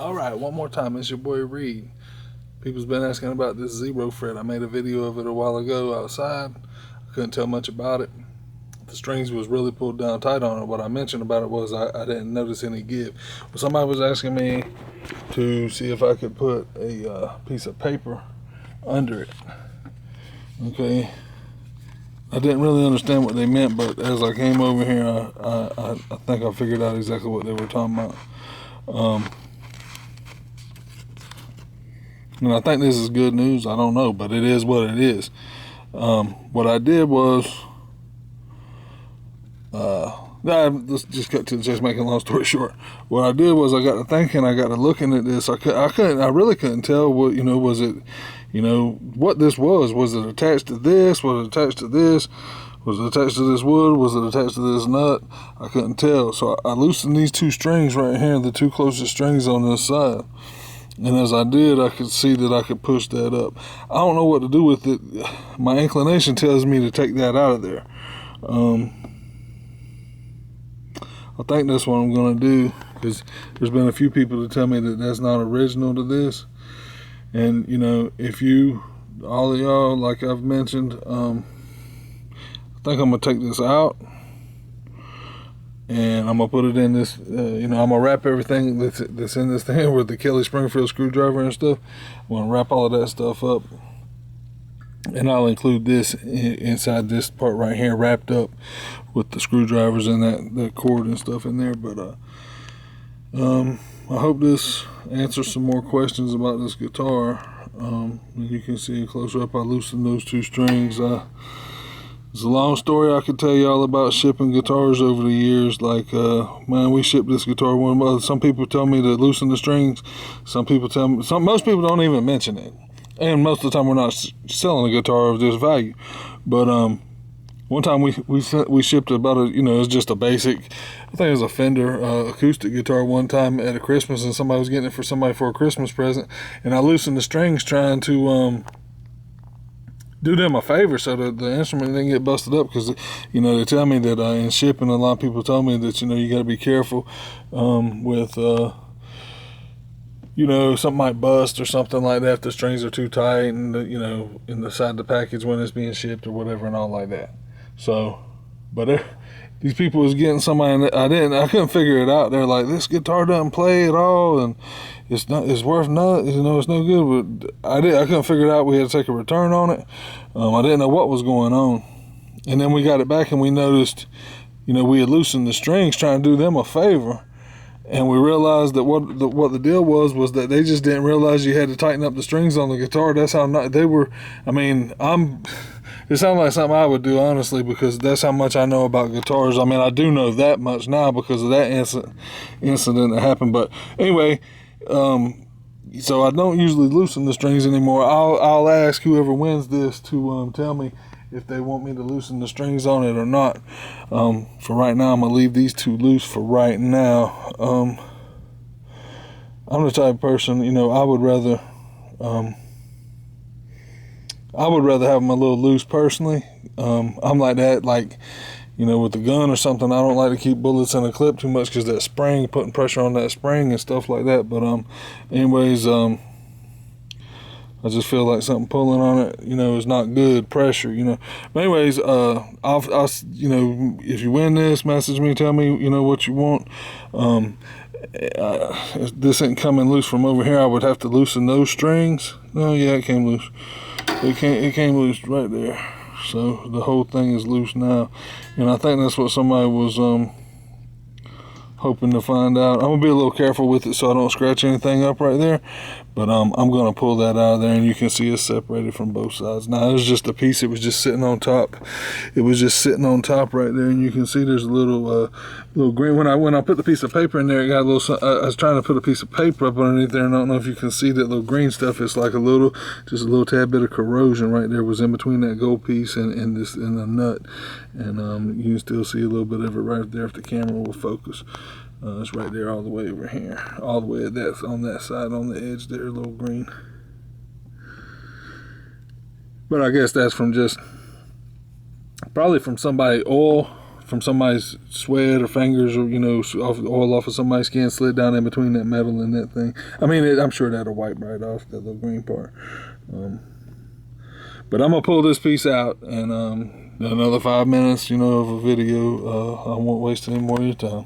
Alright, one more time, it's your boy Reed. People's been asking about this zero fret. I made a video of it a while ago outside. I couldn't tell much about it. The strings was really pulled down tight on it. What I mentioned about it was I didn't notice any give. Well, somebody was asking me to see if I could put a piece of paper under it. Okay. I didn't really understand what they meant, but as I came over here, I think I figured out exactly what they were talking about. And I think this is good news. I don't know, but it is what it is. What I did was, let's just cut to just making a long story short. What I did was I got to thinking, I got to looking at this. I really couldn't tell what, was it, what this was. Was it attached to this? Was it attached to this? Was it attached to this wood? Was it attached to this nut? I couldn't tell. So I loosened these two strings right here, the two closest strings on this side. And as I did, I could see that I could push that up. I don't know what to do with it. My inclination tells me to take that out of there. I think that's what I'm going to do, because there's been a few people that tell me that that's not original to this. And, if all of y'all, like I've mentioned, I think I'm going to take this out. And I'm going to put it in this, I'm going to wrap everything that's in this thing with the Kelly Springfield screwdriver and stuff. I'm going to wrap all of that stuff up. And I'll include this inside this part right here, wrapped up with the screwdrivers and that cord and stuff in there. But I hope this answers some more questions about this guitar. You can see closer up, I loosened those two strings. It's a long story I could tell you all about shipping guitars over the years. Like, man, we shipped this guitar some people tell me to loosen the strings. Some people tell me, most people don't even mention it. And most of the time we're not selling a guitar of this value. But one time we shipped about it's just a basic, I think it was a Fender acoustic guitar one time at a Christmas, and somebody was getting it for somebody for a Christmas present. And I loosened the strings trying to do them a favor so that the instrument didn't get busted up, because they tell me that in shipping, a lot of people told me that you got to be careful with something might bust or something like that if the strings are too tight, and in the side of the package when it's being shipped or whatever and all like that. So, but these people was getting somebody, and I couldn't figure it out. They're like, this guitar doesn't play at all, and it's worth nothing, it's no good. But I couldn't figure it out. We had to take a return on it. I didn't know what was going on, and then we got it back and we noticed, we had loosened the strings trying to do them a favor, and we realized that what the deal was that they just didn't realize you had to tighten up the strings on the guitar. That's how they were. It sounds like something I would do, honestly, because that's how much I know about guitars. I do know that much now because of that incident that happened. But anyway, so I don't usually loosen the strings anymore. I'll ask whoever wins this to tell me if they want me to loosen the strings on it or not. For right now, I'm going to leave these two loose for right now. I'm the type of person, I would rather have them a little loose personally. I'm like that, with the gun or something. I don't like to keep bullets in a clip too much, because that spring, putting pressure on that spring and stuff like that. But anyways, I just feel like something pulling on it, is not good pressure, But anyways, I'll if you win this, message me, tell me, what you want. This ain't coming loose from over here. I would have to loosen those strings. Oh yeah, it came loose. It came loose right there. So the whole thing is loose now, and I think that's what somebody was hoping to find out. I'm gonna be a little careful with it so I don't scratch anything up right there, but I'm gonna pull that out of there, and you can see it's separated from both sides. Now, it was just a piece. It was just sitting on top. It was just sitting on top right there, and you can see there's a little green. When I put the piece of paper in there, it got a little. I was trying to put a piece of paper up underneath there, and I don't know if you can see that little green stuff. It's like just a little tad bit of corrosion right there was in between that gold piece and the nut, and you can still see a little bit of it right there if the camera will focus. It's right there all the way over here, all the way on that side, on the edge there, a little green. But I guess that's from probably from somebody oil from somebody's sweat or fingers, or, you know, oil off of somebody's skin slid down in between that metal and that thing. I mean, I'm sure that'll wipe right off, that little green part. But I'm gonna pull this piece out, and another 5 minutes, you know, of a video. I won't waste any more of your time.